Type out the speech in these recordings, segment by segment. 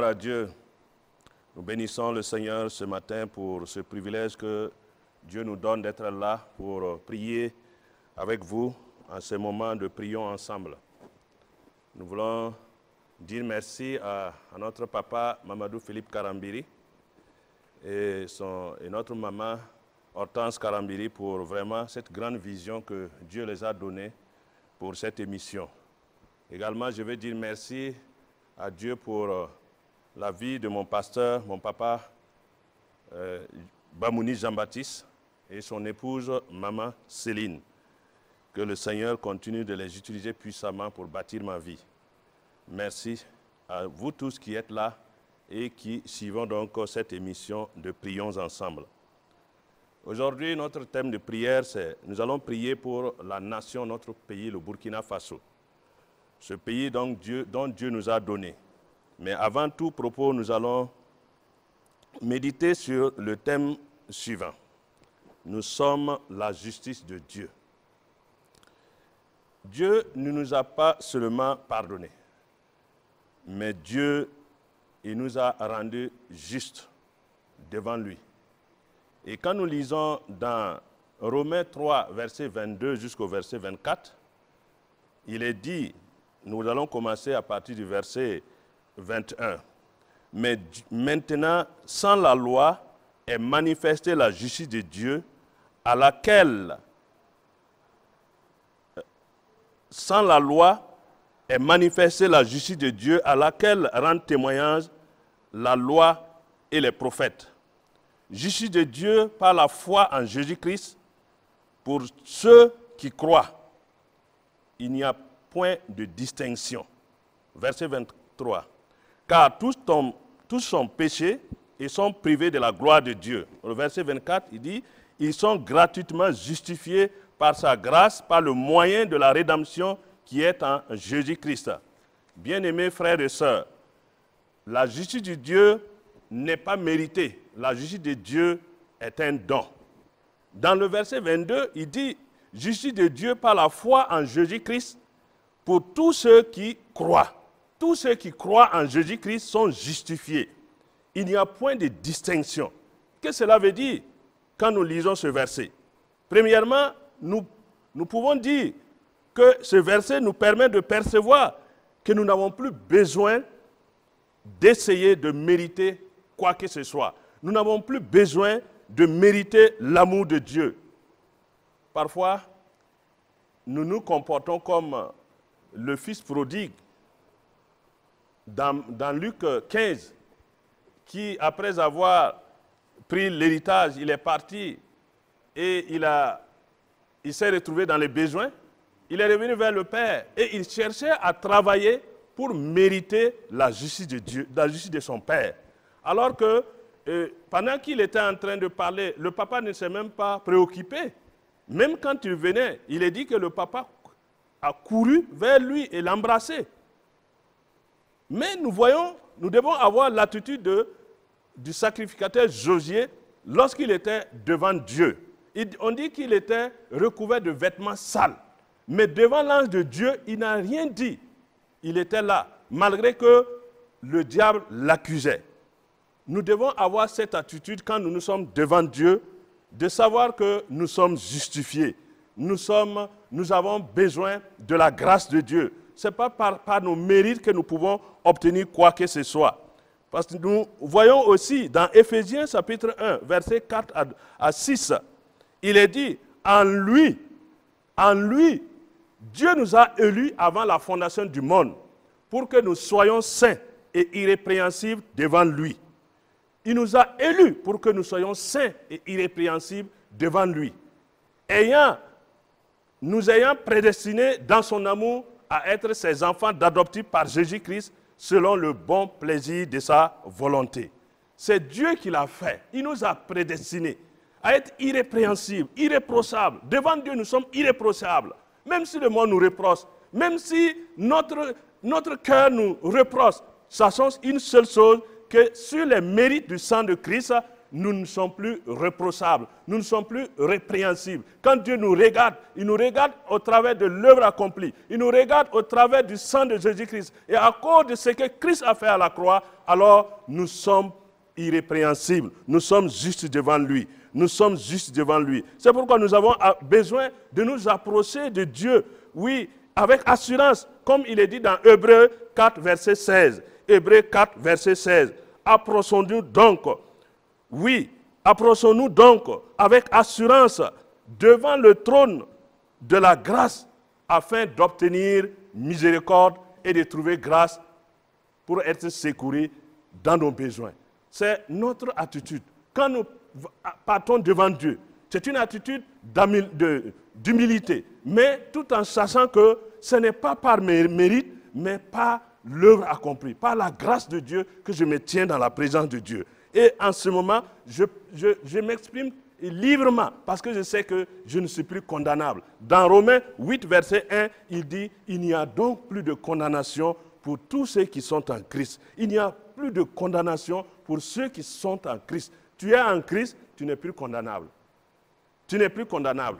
Gloire à Dieu. Nous bénissons le Seigneur ce matin pour ce privilège que Dieu nous donne d'être là pour prier avec vous en ce moment de prions ensemble. Nous voulons dire merci à notre papa Mamadou Philippe Karambiri et notre maman Hortense Karambiri pour vraiment cette grande vision que Dieu les a donnée pour cette émission. Également, je veux dire merci à Dieu pour la vie de mon pasteur, mon papa Bamouni Jean-Baptiste et son épouse, maman Céline. Que le Seigneur continue de les utiliser puissamment pour bâtir ma vie. Merci à vous tous qui êtes là et qui suivons donc cette émission de Prions ensemble. Aujourd'hui, notre thème de prière, c'est nous allons prier pour la nation, notre pays, le Burkina Faso. Ce pays dont Dieu nous a donné. Mais avant tout propos, nous allons méditer sur le thème suivant. Nous sommes la justice de Dieu. Dieu ne nous a pas seulement pardonné, mais Dieu, il nous a rendus justes devant lui. Et quand nous lisons dans Romains 3, verset 22 jusqu'au verset 24, il est dit, nous allons commencer à partir du verset 21. Mais maintenant, sans la loi, est manifestée la justice de Dieu, à laquelle, sans la loi, est manifestée la justice de Dieu, à laquelle rendent témoignage la loi et les prophètes. Justice de Dieu par la foi en Jésus-Christ pour ceux qui croient. Il n'y a point de distinction. Verset 23. Car tous sont péchés et sont privés de la gloire de Dieu. Le verset 24, il dit, ils sont gratuitement justifiés par sa grâce, par le moyen de la rédemption qui est en Jésus-Christ. Bien-aimés frères et sœurs, la justice de Dieu n'est pas méritée. La justice de Dieu est un don. Dans le verset 22, il dit, justice de Dieu par la foi en Jésus-Christ pour tous ceux qui croient. Tous ceux qui croient en Jésus-Christ sont justifiés. Il n'y a point de distinction. Qu'est-ce que cela veut dire quand nous lisons ce verset? Premièrement, nous pouvons dire que ce verset nous permet de percevoir que nous n'avons plus besoin d'essayer de mériter quoi que ce soit. Nous n'avons plus besoin de mériter l'amour de Dieu. Parfois, nous nous comportons comme le fils prodigue dans Luc 15, qui, après avoir pris l'héritage, il est parti et il s'est retrouvé dans les besoins. Il est revenu vers le Père et il cherchait à travailler pour mériter la justice de Dieu, la justice de son Père. Alors que pendant qu'il était en train de parler, le papa ne s'est même pas préoccupé. Même quand il venait, il est dit que le papa a couru vers lui et l'embrassé. Mais nous devons avoir l'attitude du sacrificateur Josué lorsqu'il était devant Dieu. On dit qu'il était recouvert de vêtements sales. Mais devant l'ange de Dieu, il n'a rien dit. Il était là, malgré que le diable l'accusait. Nous devons avoir cette attitude quand nous sommes devant Dieu, de savoir que nous sommes justifiés. Nous avons besoin de la grâce de Dieu. Ce n'est pas par nos mérites que nous pouvons obtenir quoi que ce soit. Parce que nous voyons aussi dans Éphésiens chapitre 1, versets 4 à 6, il est dit, en lui, Dieu nous a élus avant la fondation du monde pour que nous soyons saints et irrépréhensibles devant lui. Il nous a élus pour que nous soyons saints et irrépréhensibles devant lui. Nous ayant prédestinés dans son amour à être ses enfants d'adoptif par Jésus-Christ selon le bon plaisir de sa volonté. C'est Dieu qui l'a fait. Il nous a prédestinés à être irrépréhensibles, irréprochables. Devant Dieu, nous sommes irréprochables. Même si le monde nous reproche, même si notre cœur nous reproche, sachons une seule chose, que sur les mérites du sang de Christ, nous ne sommes plus reprochables, nous ne sommes plus répréhensibles. Quand Dieu nous regarde, il nous regarde au travers de l'œuvre accomplie. Il nous regarde au travers du sang de Jésus-Christ. Et à cause de ce que Christ a fait à la croix, alors nous sommes irrépréhensibles. Nous sommes justes devant lui. Nous sommes justes devant lui. C'est pourquoi nous avons besoin de nous approcher de Dieu. Oui, avec assurance, comme il est dit dans Hébreux 4, verset 16. Hébreux 4, verset 16. Approchons-nous donc. Oui, approchons-nous donc avec assurance devant le trône de la grâce afin d'obtenir miséricorde et de trouver grâce pour être secourus dans nos besoins. C'est notre attitude. Quand nous partons devant Dieu, c'est une attitude d'humilité, mais tout en sachant que ce n'est pas par mes mérites, mais par l'œuvre accomplie, par la grâce de Dieu que je me tiens dans la présence de Dieu. Et en ce moment, je m'exprime librement parce que je sais que je ne suis plus condamnable. Dans Romains 8, verset 1, il dit « Il n'y a donc plus de condamnation pour tous ceux qui sont en Christ. Il n'y a plus de condamnation pour ceux qui sont en Christ. Tu es en Christ, tu n'es plus condamnable. Tu n'es plus condamnable.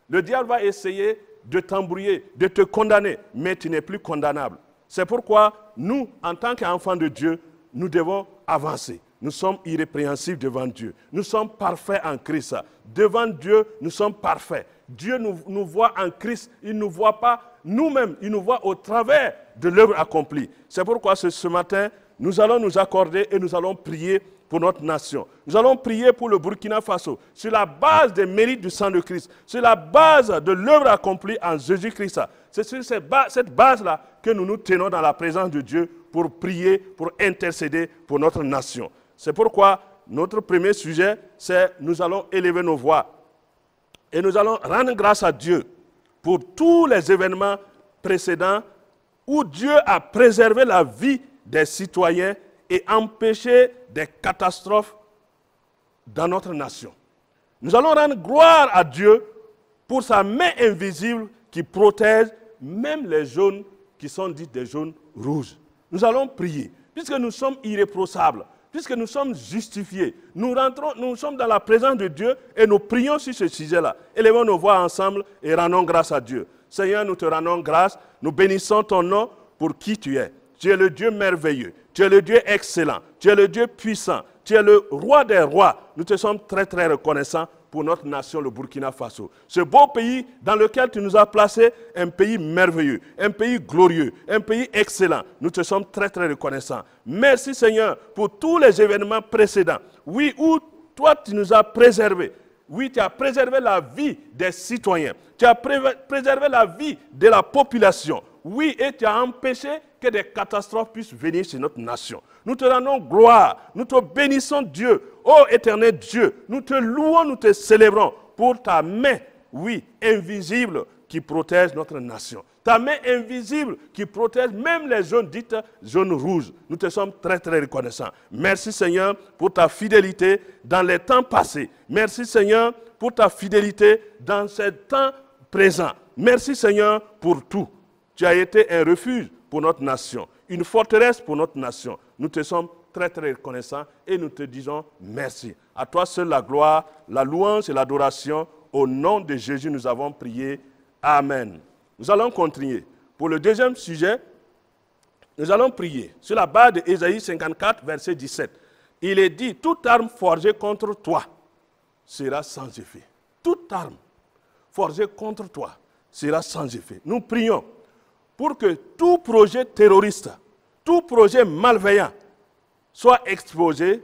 Le diable va essayer de t'embrouiller, de te condamner, mais tu n'es plus condamnable. C'est pourquoi nous, en tant qu'enfants de Dieu, nous devons avancer. Nous sommes irrépréhensibles devant Dieu. Nous sommes parfaits en Christ. Devant Dieu, nous sommes parfaits. Dieu nous voit en Christ. Il ne nous voit pas nous-mêmes. Il nous voit au travers de l'œuvre accomplie. C'est pourquoi ce matin, nous allons nous accorder et nous allons prier pour notre nation. Nous allons prier pour le Burkina Faso sur la base des mérites du sang de Christ, sur la base de l'œuvre accomplie en Jésus-Christ. C'est sur cette base-là que nous nous tenons dans la présence de Dieu pour prier, pour intercéder pour notre nation. C'est pourquoi notre premier sujet, c'est nous allons élever nos voix et nous allons rendre grâce à Dieu pour tous les événements précédents où Dieu a préservé la vie des citoyens et empêché des catastrophes dans notre nation. Nous allons rendre gloire à Dieu pour sa main invisible qui protège même les zones qui sont dites des zones rouges. Nous allons prier, puisque nous sommes irréprochables, puisque nous sommes justifiés. Nous sommes dans la présence de Dieu et nous prions sur ce sujet-là. Élevons nos voix ensemble et rendons grâce à Dieu. Seigneur, nous te rendons grâce, nous bénissons ton nom pour qui tu es. Tu es le Dieu merveilleux, tu es le Dieu excellent, tu es le Dieu puissant, tu es le roi des rois. Nous te sommes très très reconnaissants pour notre nation, le Burkina Faso. Ce beau pays dans lequel tu nous as placés, un pays merveilleux, un pays glorieux, un pays excellent. Nous te sommes très très reconnaissants. Merci Seigneur pour tous les événements précédents. Oui, où toi tu nous as préservés. Oui, tu as préservé la vie des citoyens. Tu as préservé la vie de la population. Oui, et tu as empêché que des catastrophes puissent venir sur notre nation. Nous te rendons gloire, nous te bénissons Dieu, ô éternel Dieu, nous te louons, nous te célébrons pour ta main, oui, invisible qui protège notre nation. Ta main invisible qui protège même les zones dites zones rouges. Nous te sommes très très reconnaissants. Merci Seigneur pour ta fidélité dans les temps passés. Merci Seigneur pour ta fidélité dans ces temps présents. Merci Seigneur pour tout. Tu as été un refuge pour notre nation, une forteresse pour notre nation. Nous te sommes très très reconnaissants et nous te disons merci. À toi seul la gloire, la louange et l'adoration. Au nom de Jésus, nous avons prié. Amen. Nous allons continuer. Pour le deuxième sujet, nous allons prier sur la base d'Ésaïe 54, verset 17. Il est dit, toute arme forgée contre toi sera sans effet. Toute arme forgée contre toi sera sans effet. Nous prions pour que tout projet terroriste, tout projet malveillant soit exposé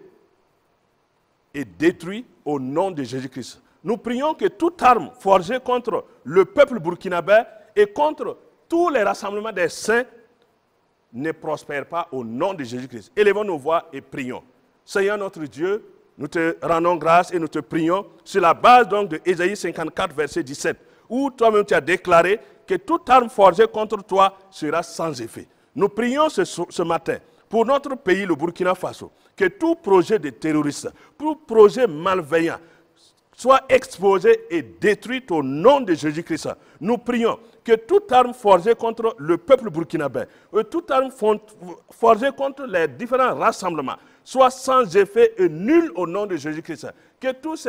et détruit au nom de Jésus-Christ. Nous prions que toute arme forgée contre le peuple burkinabé et contre tous les rassemblements des saints ne prospère pas au nom de Jésus-Christ. Élevons nos voix et prions. Seigneur notre Dieu, nous te rendons grâce et nous te prions sur la base donc de Ésaïe 54, verset 17, où toi-même tu as déclaré que toute arme forgée contre toi sera sans effet. Nous prions ce matin pour notre pays, le Burkina Faso, que tout projet de terroriste, tout projet malveillant soit exposé et détruit au nom de Jésus-Christ. Nous prions que toute arme forgée contre le peuple burkinabé, toute arme forgée contre les différents rassemblements, soit sans effet et nul au nom de Jésus-Christ. Que tous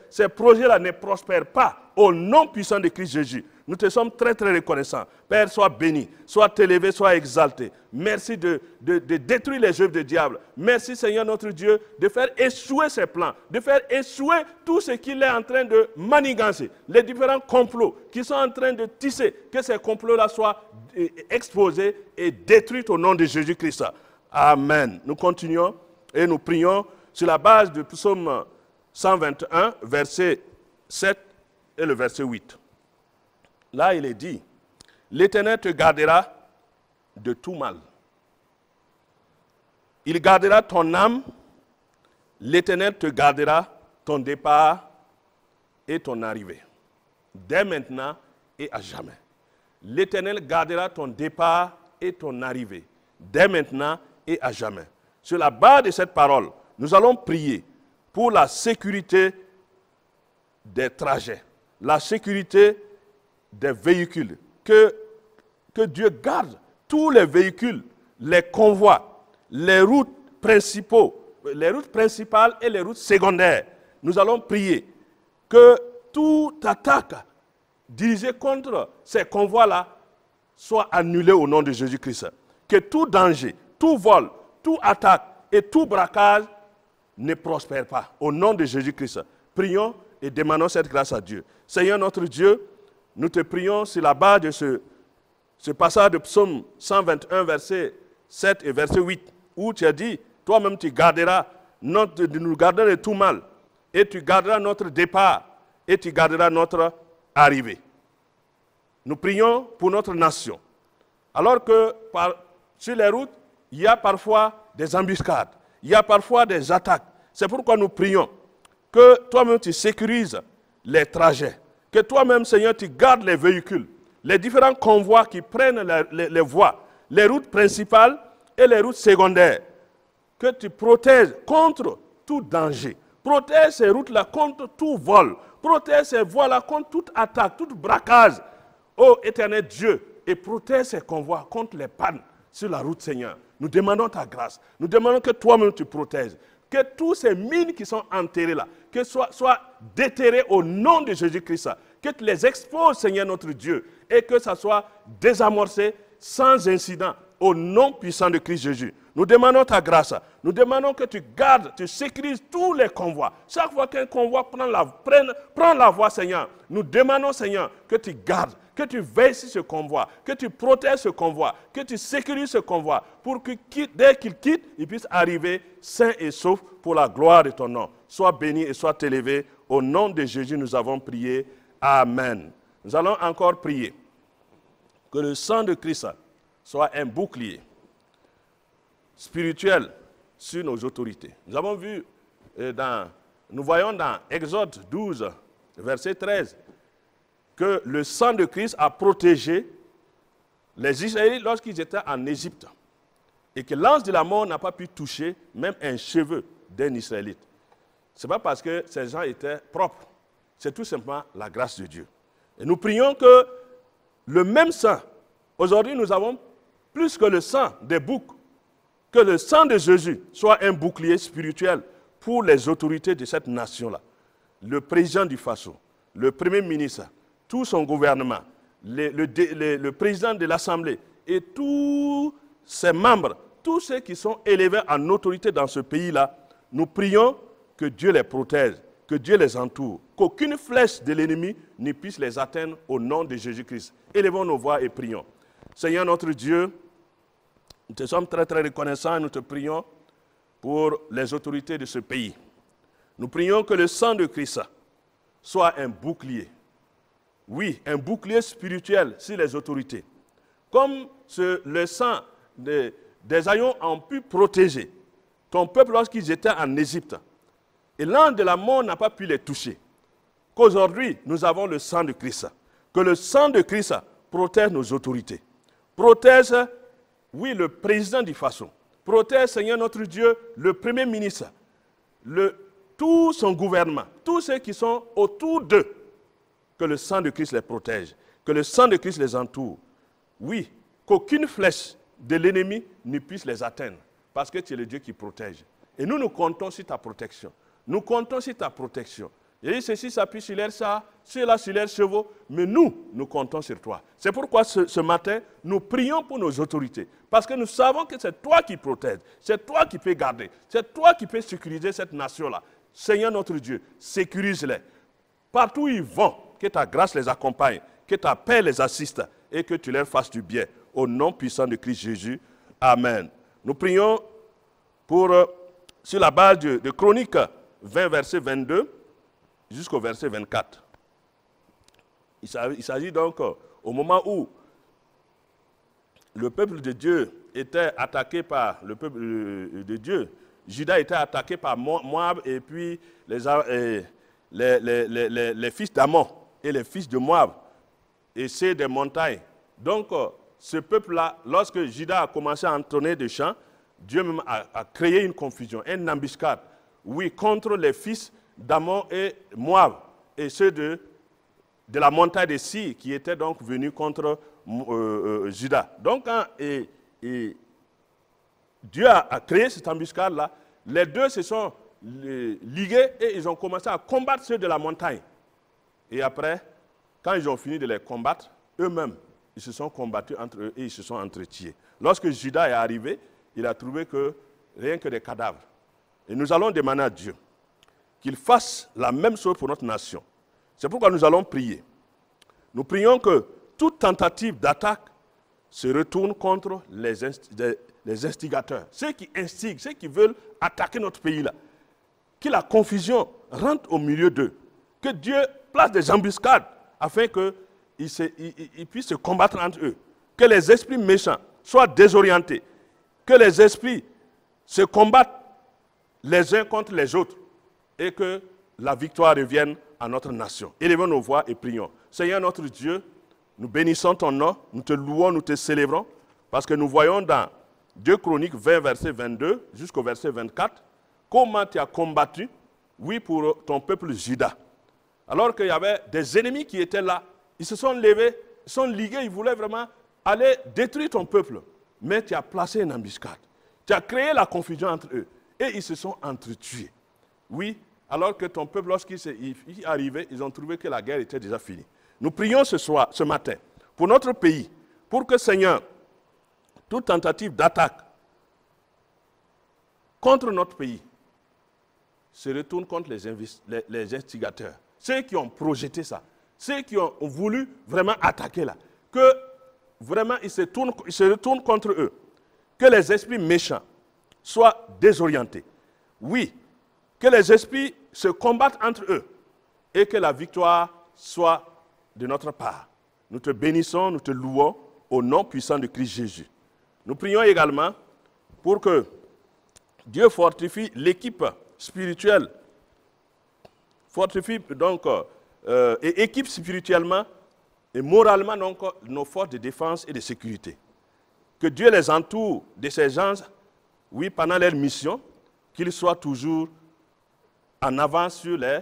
ces projets-là ne prospèrent pas au nom puissant de Christ Jésus. Nous te sommes très très reconnaissants. Père, sois béni, sois élevé, sois exalté. Merci de détruire les œuvres du diable. Merci Seigneur notre Dieu de faire échouer ses plans, de faire échouer tout ce qu'il est en train de manigancer, les différents complots qui sont en train de tisser, que ces complots-là soient exposés et détruits au nom de Jésus-Christ. Amen. Nous continuons et nous prions sur la base du psaume 121, verset 7 et le verset 8. Là, il est dit, l'Éternel te gardera de tout mal. Il gardera ton âme, l'Éternel te gardera ton départ et ton arrivée, dès maintenant et à jamais. L'Éternel gardera ton départ et ton arrivée, dès maintenant et à jamais. Sur la base de cette parole, nous allons prier pour la sécurité des trajets, la sécurité des véhicules, que Dieu garde tous les véhicules, les convois, les routes principales et les routes secondaires. Nous allons prier que toute attaque dirigée contre ces convois-là soit annulée au nom de Jésus-Christ. Que tout danger, tout vol, toute attaque et tout braquage ne prospère pas au nom de Jésus-Christ. Prions et demandons cette grâce à Dieu. Seigneur notre Dieu, nous te prions sur la base de ce passage de psaume 121, verset 7 et verset 8, où tu as dit, toi-même tu garderas, nous garderons de tout mal, et tu garderas notre départ, et tu garderas notre arrivée. Nous prions pour notre nation. Alors que sur les routes, il y a parfois des embuscades, il y a parfois des attaques. C'est pourquoi nous prions que toi-même tu sécurises les trajets. Que toi-même, Seigneur, tu gardes les véhicules, les différents convois qui prennent les voies, les routes principales et les routes secondaires. Que tu protèges contre tout danger. Protège ces routes-là contre tout vol. Protège ces voies-là contre toute attaque, tout braquage. Ô éternel Dieu, et protège ces convois contre les pannes sur la route, Seigneur. Nous demandons ta grâce. Nous demandons que toi-même tu protèges. Que tous ces mines qui sont enterrées là, que soient déterrées au nom de Jésus-Christ. Que tu les exposes, Seigneur notre Dieu, et que ça soit désamorcé sans incident au nom puissant de Christ Jésus. Nous demandons ta grâce. Nous demandons que tu gardes, tu sécurises tous les convois. Chaque fois qu'un convoi prend la voie, Seigneur, nous demandons, Seigneur, que tu gardes, que tu veilles sur ce convoi, que tu protèges ce convoi, que tu sécurises ce convoi, pour que dès qu'il quitte, il puisse arriver sain et sauf pour la gloire de ton nom. Sois béni et sois élevé. Au nom de Jésus, nous avons prié. Amen. Nous allons encore prier que le sang de Christ soit un bouclier spirituel sur nos autorités. Nous avons vu, nous voyons dans Exode 12, verset 13, que le sang de Christ a protégé les Israélites lorsqu'ils étaient en Égypte et que l'ange de la mort n'a pas pu toucher même un cheveu d'un Israélite. Ce n'est pas parce que ces gens étaient propres, c'est tout simplement la grâce de Dieu. Et nous prions que le même sang, aujourd'hui nous avons plus que le sang des boucs, que le sang de Jésus soit un bouclier spirituel pour les autorités de cette nation-là. Le président du Faso, le premier ministre, tout son gouvernement, le président de l'Assemblée et tous ses membres, tous ceux qui sont élevés en autorité dans ce pays-là, nous prions que Dieu les protège, que Dieu les entoure, qu'aucune flèche de l'ennemi ne puisse les atteindre au nom de Jésus-Christ. Élevons nos voix et prions. Seigneur notre Dieu, nous te sommes très très reconnaissants et nous te prions pour les autorités de ce pays. Nous prions que le sang de Christ soit un bouclier. Oui, un bouclier spirituel sur les autorités. Comme le sang des aïeux ont pu protéger ton peuple lorsqu'ils étaient en Égypte. Et l'ange de la mort n'a pas pu les toucher. Qu'aujourd'hui, nous avons le sang de Christ. Que le sang de Christ protège nos autorités. Protège, oui, le président du Faso. Protège, Seigneur notre Dieu, le premier ministre. Tout son gouvernement. Tous ceux qui sont autour d'eux. Que le sang de Christ les protège. Que le sang de Christ les entoure. Oui, qu'aucune flèche de l'ennemi ne puisse les atteindre. Parce que tu es le Dieu qui protège. Et nous comptons sur ta protection. Nous comptons sur ta protection. Et ceci s'appuie sur leurs chars, ceux-là sur leurs chevaux, mais nous comptons sur toi. C'est pourquoi ce matin, nous prions pour nos autorités. Parce que nous savons que c'est toi qui protèges, c'est toi qui peux garder, c'est toi qui peux sécuriser cette nation-là. Seigneur notre Dieu, sécurise-les. Partout où ils vont, que ta grâce les accompagne, que ta paix les assiste et que tu leur fasses du bien. Au nom puissant de Christ Jésus. Amen. Nous prions sur la base de Chroniques 20, verset 22, jusqu'au verset 24. Il s'agit donc au moment où le peuple de Dieu était attaqué par le peuple de Dieu. Juda était attaqué par Moab et puis les fils d'Ammon et les fils de Moab et c'est des montagnes. Donc ce peuple-là, lorsque Juda a commencé à entonner des chants, Dieu même a créé une confusion, une embuscade, oui, contre les fils d'Ammon et Moab et ceux de la montagne de Sir qui étaient donc venus contre Juda. Donc quand Dieu a créé cette embuscade-là, les deux se sont ligués et ils ont commencé à combattre ceux de la montagne. Et après, quand ils ont fini de les combattre, eux-mêmes, ils se sont combattus entre eux et ils se sont entretués. Lorsque Juda est arrivé, il a trouvé que rien que des cadavres. Et nous allons demander à Dieu qu'il fasse la même chose pour notre nation. C'est pourquoi nous allons prier. Nous prions que toute tentative d'attaque se retourne contre les instigateurs, ceux qui instiguent, ceux qui veulent attaquer notre pays-là. Que la confusion rentre au milieu d'eux. Que Dieu place des embuscades afin qu'ils puissent se combattre entre eux. Que les esprits méchants soient désorientés. Que les esprits se combattent les uns contre les autres. Et que la victoire revienne à notre nation. Élevons nos voix et prions. Seigneur notre Dieu, nous bénissons ton nom, nous te louons, nous te célébrons, parce que nous voyons dans 2 Chroniques 20, verset 22 jusqu'au verset 24, comment tu as combattu, oui, pour ton peuple Juda. Alors qu'il y avait des ennemis qui étaient là, ils se sont levés, ils sont ligués, ils voulaient vraiment aller détruire ton peuple. Mais tu as placé une embuscade. Tu as créé la confusion entre eux. Et ils se sont entretués. Oui, alors que ton peuple, lorsqu'il est arrivé, ils ont trouvé que la guerre était déjà finie. Nous prions ce matin, pour notre pays, pour que, Seigneur, toute tentative d'attaque contre notre pays se retourne contre les instigateurs, ceux qui ont projeté ça, ceux qui ont voulu vraiment attaquer là, que vraiment ils se retournent contre eux, que les esprits méchants soient désorientés. Oui, que les esprits se combattent entre eux et que la victoire soit de notre part. Nous te bénissons, nous te louons au nom puissant de Christ Jésus. Nous prions également pour que Dieu fortifie l'équipe spirituelle, fortifie donc et équipe spirituellement et moralement donc nos forces de défense et de sécurité. Que Dieu les entoure de ces gens, oui, pendant leur mission, qu'ils soient toujours en avance sur les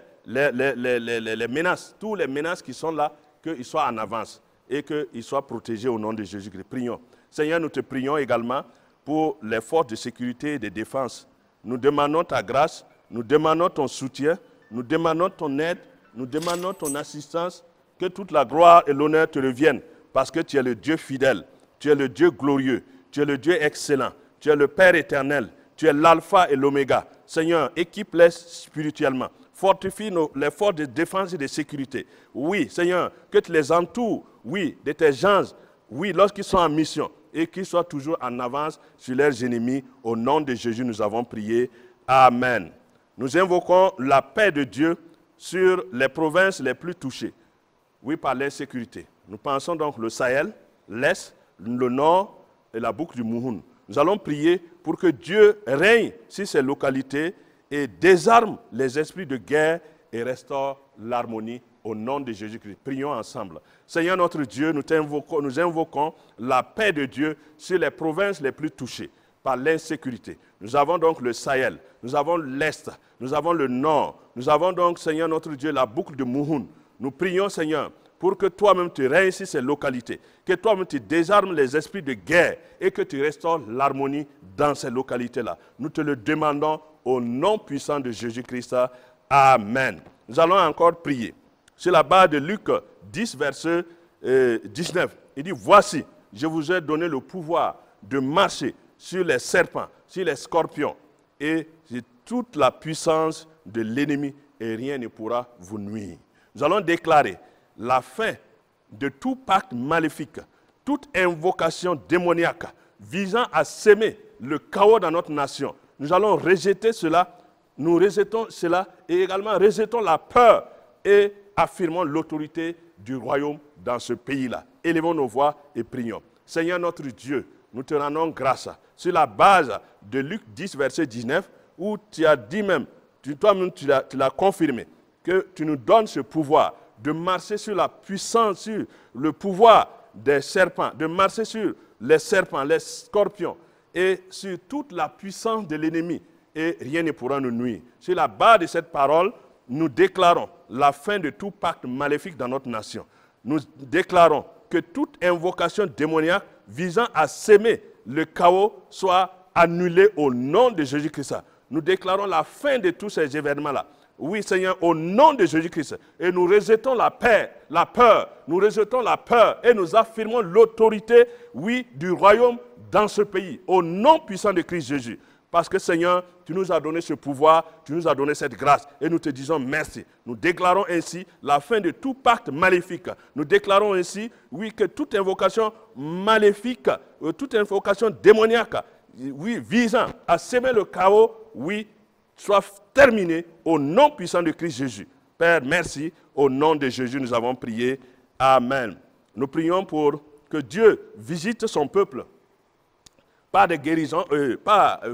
menaces, toutes les menaces qui sont là, qu'ils soient en avance et qu'ils soient protégés au nom de Jésus-Christ. Prions. Seigneur, nous te prions également pour les forces de sécurité et de défense. Nous demandons ta grâce, nous demandons ton soutien, nous demandons ton aide, nous demandons ton assistance, que toute la gloire et l'honneur te reviennent, parce que tu es le Dieu fidèle, tu es le Dieu glorieux, tu es le Dieu excellent, tu es le Père éternel, tu es l'alpha et l'oméga. Seigneur, équipe-les spirituellement, fortifie les forces de défense et de sécurité. Oui, Seigneur, que tu les entoures, oui, de tes gens, oui, lorsqu'ils sont en mission, et qu'ils soient toujours en avance sur leurs ennemis. Au nom de Jésus, nous avons prié. Amen. Nous invoquons la paix de Dieu sur les provinces les plus touchées, oui, par l'insécurité. Nous pensons donc le Sahel, l'Est, le Nord et la boucle du Mouhoun. Nous allons prier pour que Dieu règne sur ces localités et désarme les esprits de guerre et restaure l'harmonie au nom de Jésus-Christ. Prions ensemble. Seigneur notre Dieu, nous invoquons la paix de Dieu sur les provinces les plus touchées par l'insécurité. Nous avons donc le Sahel, nous avons l'Est, nous avons le Nord, nous avons donc, Seigneur notre Dieu, la boucle de Mouhoun. Nous prions, Seigneur, pour que toi-même tu règnes sur ces localités, que toi-même tu désarmes les esprits de guerre et que tu restaures l'harmonie dans ces localités-là. Nous te le demandons au nom puissant de Jésus-Christ. Amen. Nous allons encore prier. Sur la base de Luc 10, verset 19, il dit, voici, je vous ai donné le pouvoir de marcher sur les serpents, sur les scorpions et sur toute la puissance de l'ennemi et rien ne pourra vous nuire. Nous allons déclarer la fin de tout pacte maléfique, toute invocation démoniaque visant à semer le chaos dans notre nation. Nous allons rejeter cela, nous rejetons cela et également rejetons la peur et affirmons l'autorité du royaume dans ce pays-là. Élevons nos voix et prions. Seigneur notre Dieu, nous te rendons grâce sur la base de Luc 10, verset 19, où tu as dit même, toi-même tu l'as confirmé, que tu nous donnes ce pouvoir de marcher sur la puissance, sur le pouvoir des serpents, de marcher sur les serpents, les scorpions et sur toute la puissance de l'ennemi et rien ne pourra nous nuire. Sur la base de cette parole, nous déclarons la fin de tout pacte maléfique dans notre nation. Nous déclarons que toute invocation démoniaque visant à semer le chaos soit annulée au nom de Jésus-Christ. Nous déclarons la fin de tous ces événements-là. Oui, Seigneur, au nom de Jésus-Christ. Et nous rejetons la peur, nous rejetons la peur et nous affirmons l'autorité, oui, du royaume dans ce pays, au nom puissant de Christ Jésus. Parce que Seigneur, tu nous as donné ce pouvoir, tu nous as donné cette grâce et nous te disons merci. Nous déclarons ainsi la fin de tout pacte maléfique. Nous déclarons ainsi, oui, que toute invocation maléfique, toute invocation démoniaque, oui, visant à semer le chaos, oui, soit terminée au nom puissant de Christ Jésus. Père, merci. Au nom de Jésus, nous avons prié. Amen. Nous prions pour que Dieu visite son peuple. Par des guérisons,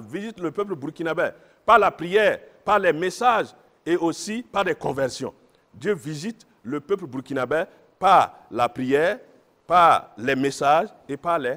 visite le peuple burkinabé, par la prière, par les messages et aussi par des conversions. Dieu visite le peuple burkinabé par la prière, par les messages et par les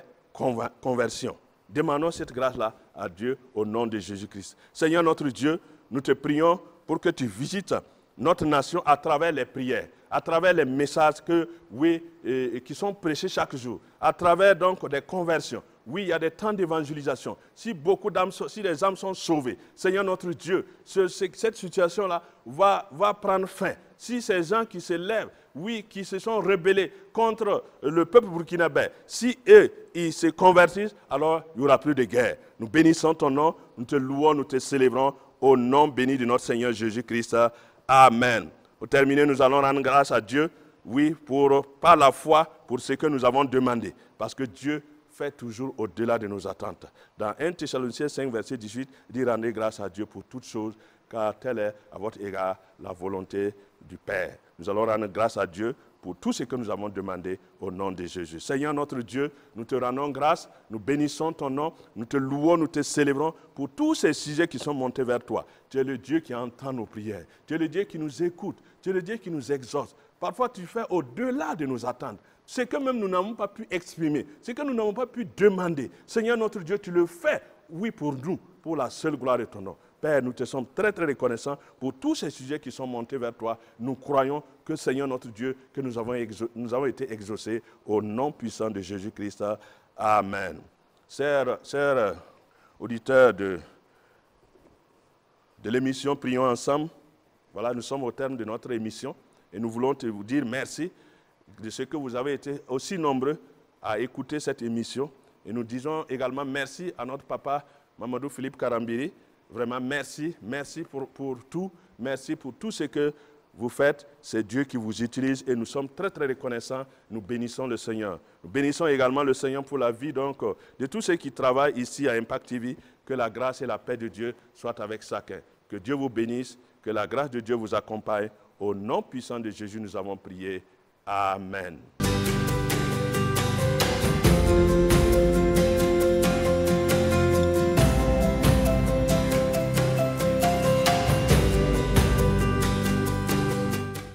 conversions. Demandons cette grâce-là à Dieu au nom de Jésus-Christ. Seigneur notre Dieu, nous te prions pour que tu visites notre nation à travers les prières, à travers les messages qui sont prêchés chaque jour, à travers donc des conversions. Oui, il y a des temps d'évangélisation. Si beaucoup d'âmes, si les âmes sont sauvées, Seigneur notre Dieu, cette situation-là va prendre fin. Si ces gens qui se lèvent, oui, qui se sont rebellés contre le peuple burkinabé, si eux, ils se convertissent, alors il n'y aura plus de guerre. Nous bénissons ton nom, nous te louons, nous te célébrons au nom béni de notre Seigneur Jésus-Christ. Amen. Pour terminer, nous allons rendre grâce à Dieu, oui, par la foi, pour ce que nous avons demandé. Parce que Dieu fait toujours au-delà de nos attentes. Dans 1 Thessaloniciens 5, verset 18, il dit « Rendez grâce à Dieu pour toutes choses, car telle est à votre égard la volonté du Père. » Nous allons rendre grâce à Dieu pour tout ce que nous avons demandé au nom de Jésus. Seigneur notre Dieu, nous te rendons grâce, nous bénissons ton nom, nous te louons, nous te célébrons pour tous ces sujets qui sont montés vers toi. Tu es le Dieu qui entend nos prières, tu es le Dieu qui nous écoute, tu es le Dieu qui nous exauce. Parfois tu fais au-delà de nos attentes. Ce que même nous n'avons pas pu exprimer, ce que nous n'avons pas pu demander. Seigneur notre Dieu, tu le fais, oui, pour nous, pour la seule gloire de ton nom. Père, nous te sommes très, très reconnaissants pour tous ces sujets qui sont montés vers toi. Nous croyons que, Seigneur notre Dieu, que nous avons été exaucés au nom puissant de Jésus-Christ. Amen. Chers auditeurs de l'émission Prions ensemble, voilà, nous sommes au terme de notre émission et nous voulons vous dire merci de ce que vous avez été aussi nombreux à écouter cette émission. Et nous disons également merci à notre papa Mamadou Philippe Karambiri. Vraiment merci, merci pour tout, merci pour tout ce que vous faites. C'est Dieu qui vous utilise et nous sommes très très reconnaissants. Nous bénissons le Seigneur. Nous bénissons également le Seigneur pour la vie donc, de tous ceux qui travaillent ici à Impact TV. Que la grâce et la paix de Dieu soient avec chacun. Que Dieu vous bénisse, que la grâce de Dieu vous accompagne. Au nom puissant de Jésus, nous avons prié. Amen.